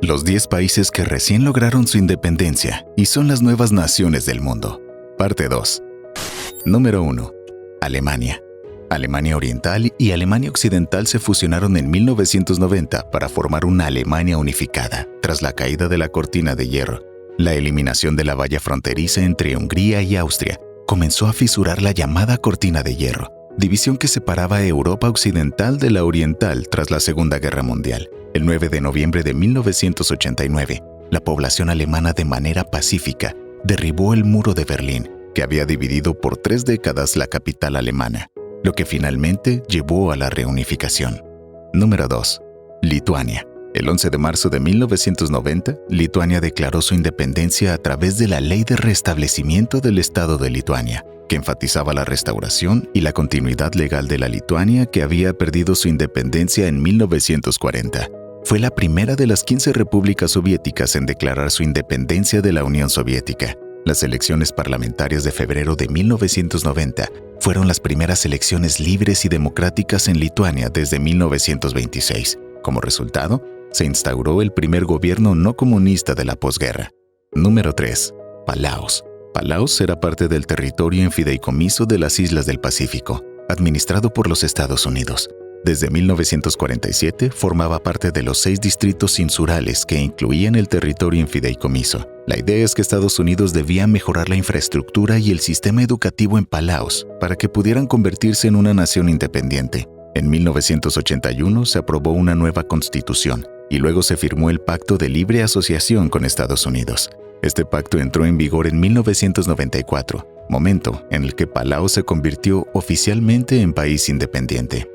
Los 10 países que recién lograron su independencia y son las nuevas naciones del mundo. Parte 2. Número 1. Alemania. Alemania Oriental y Alemania Occidental se fusionaron en 1990 para formar una Alemania unificada, tras la caída de la cortina de hierro. La eliminación de la valla fronteriza entre Hungría y Austria comenzó a fisurar la llamada cortina de hierro, división que separaba a Europa Occidental de la Oriental tras la Segunda Guerra Mundial. El 9 de noviembre de 1989, la población alemana de manera pacífica derribó el muro de Berlín, que había dividido por 3 décadas la capital alemana, lo que finalmente llevó a la reunificación. Número 2. Lituania. El 11 de marzo de 1990, Lituania declaró su independencia a través de la Ley de Restablecimiento del Estado de Lituania, que enfatizaba la restauración y la continuidad legal de la Lituania que había perdido su independencia en 1940. Fue la primera de las 15 repúblicas soviéticas en declarar su independencia de la Unión Soviética. Las elecciones parlamentarias de febrero de 1990 fueron las primeras elecciones libres y democráticas en Lituania desde 1926. Como resultado, se instauró el primer gobierno no comunista de la posguerra. Número 3. Palaos. Palaos era parte del territorio en fideicomiso de las Islas del Pacífico, administrado por los Estados Unidos. Desde 1947 formaba parte de los 6 distritos insurales que incluían el territorio en fideicomiso. La idea es que Estados Unidos debía mejorar la infraestructura y el sistema educativo en Palaos para que pudieran convertirse en una nación independiente. En 1981 se aprobó una nueva constitución y luego se firmó el Pacto de Libre Asociación con Estados Unidos. Este pacto entró en vigor en 1994, momento en el que Palaos se convirtió oficialmente en país independiente.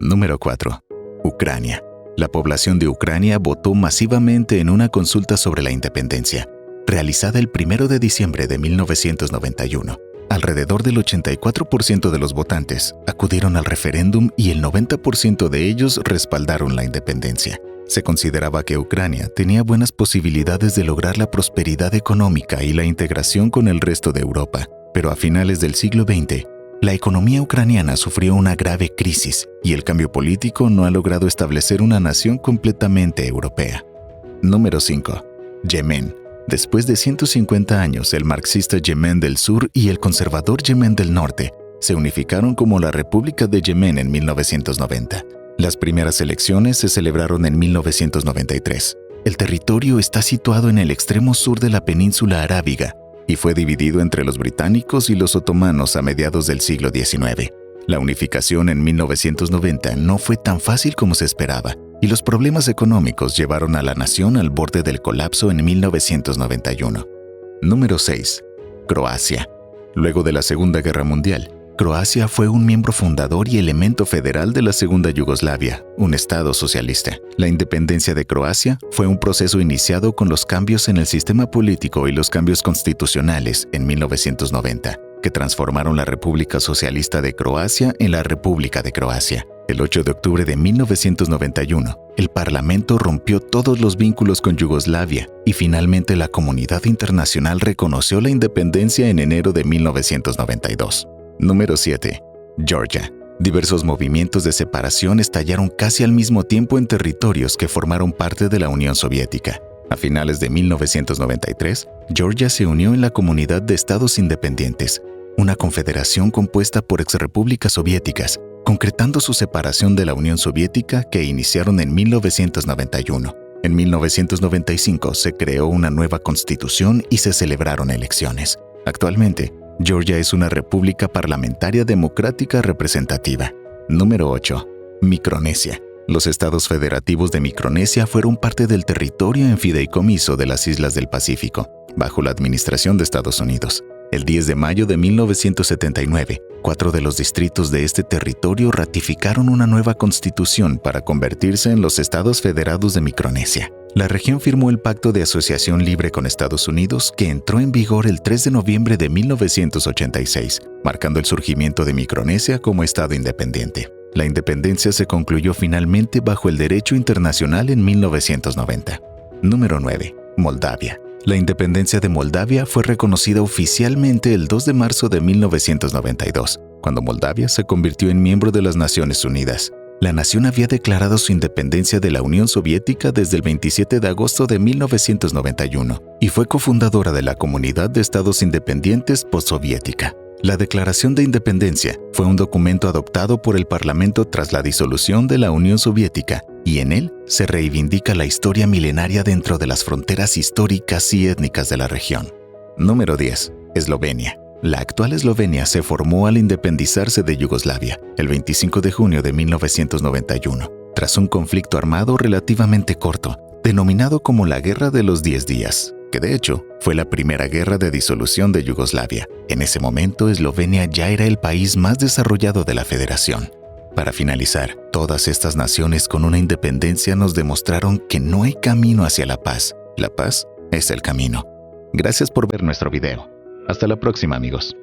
Número 4. Ucrania. La población de Ucrania votó masivamente en una consulta sobre la independencia, realizada el 1 de diciembre de 1991. Alrededor del 84% de los votantes acudieron al referéndum y el 90% de ellos respaldaron la independencia. Se consideraba que Ucrania tenía buenas posibilidades de lograr la prosperidad económica y la integración con el resto de Europa, pero a finales del siglo XX, la economía ucraniana sufrió una grave crisis y el cambio político no ha logrado establecer una nación completamente europea. Número 5. Yemen. Después de 150 años, el marxista Yemen del Sur y el conservador Yemen del Norte se unificaron como la República de Yemen en 1990. Las primeras elecciones se celebraron en 1993. El territorio está situado en el extremo sur de la península arábiga y fue dividido entre los británicos y los otomanos a mediados del siglo XIX. La unificación en 1990 no fue tan fácil como se esperaba, y los problemas económicos llevaron a la nación al borde del colapso en 1991. Número 6. Croacia. Luego de la Segunda Guerra Mundial, Croacia fue un miembro fundador y elemento federal de la Segunda Yugoslavia, un estado socialista. La independencia de Croacia fue un proceso iniciado con los cambios en el sistema político y los cambios constitucionales en 1990, que transformaron la República Socialista de Croacia en la República de Croacia. El 8 de octubre de 1991, el Parlamento rompió todos los vínculos con Yugoslavia y finalmente la comunidad internacional reconoció la independencia en enero de 1992. Número 7. Georgia. Diversos movimientos de separación estallaron casi al mismo tiempo en territorios que formaron parte de la Unión Soviética. A finales de 1993, Georgia se unió en la Comunidad de Estados Independientes, una confederación compuesta por exrepúblicas soviéticas, concretando su separación de la Unión Soviética que iniciaron en 1991. En 1995 se creó una nueva constitución y se celebraron elecciones. Actualmente, Georgia es una república parlamentaria democrática representativa. Número 8. Micronesia. Los estados federativos de Micronesia fueron parte del territorio en fideicomiso de las Islas del Pacífico, bajo la administración de Estados Unidos. El 10 de mayo de 1979, 4 de los distritos de este territorio ratificaron una nueva constitución para convertirse en los Estados Federados de Micronesia. La región firmó el Pacto de Asociación Libre con Estados Unidos, que entró en vigor el 3 de noviembre de 1986, marcando el surgimiento de Micronesia como Estado independiente. La independencia se concluyó finalmente bajo el derecho internacional en 1990. Número 9. Moldavia. La independencia de Moldavia fue reconocida oficialmente el 2 de marzo de 1992, cuando Moldavia se convirtió en miembro de las Naciones Unidas. La nación había declarado su independencia de la Unión Soviética desde el 27 de agosto de 1991 y fue cofundadora de la Comunidad de Estados Independientes Postsoviética. La Declaración de Independencia fue un documento adoptado por el Parlamento tras la disolución de la Unión Soviética y en él se reivindica la historia milenaria dentro de las fronteras históricas y étnicas de la región. Número 10. Eslovenia. La actual Eslovenia se formó al independizarse de Yugoslavia el 25 de junio de 1991, tras un conflicto armado relativamente corto, denominado como la Guerra de los 10 días, que de hecho fue la primera guerra de disolución de Yugoslavia. En ese momento, Eslovenia ya era el país más desarrollado de la federación. Para finalizar, todas estas naciones con una independencia nos demostraron que no hay camino hacia la paz. La paz es el camino. Gracias por ver nuestro video. Hasta la próxima, amigos.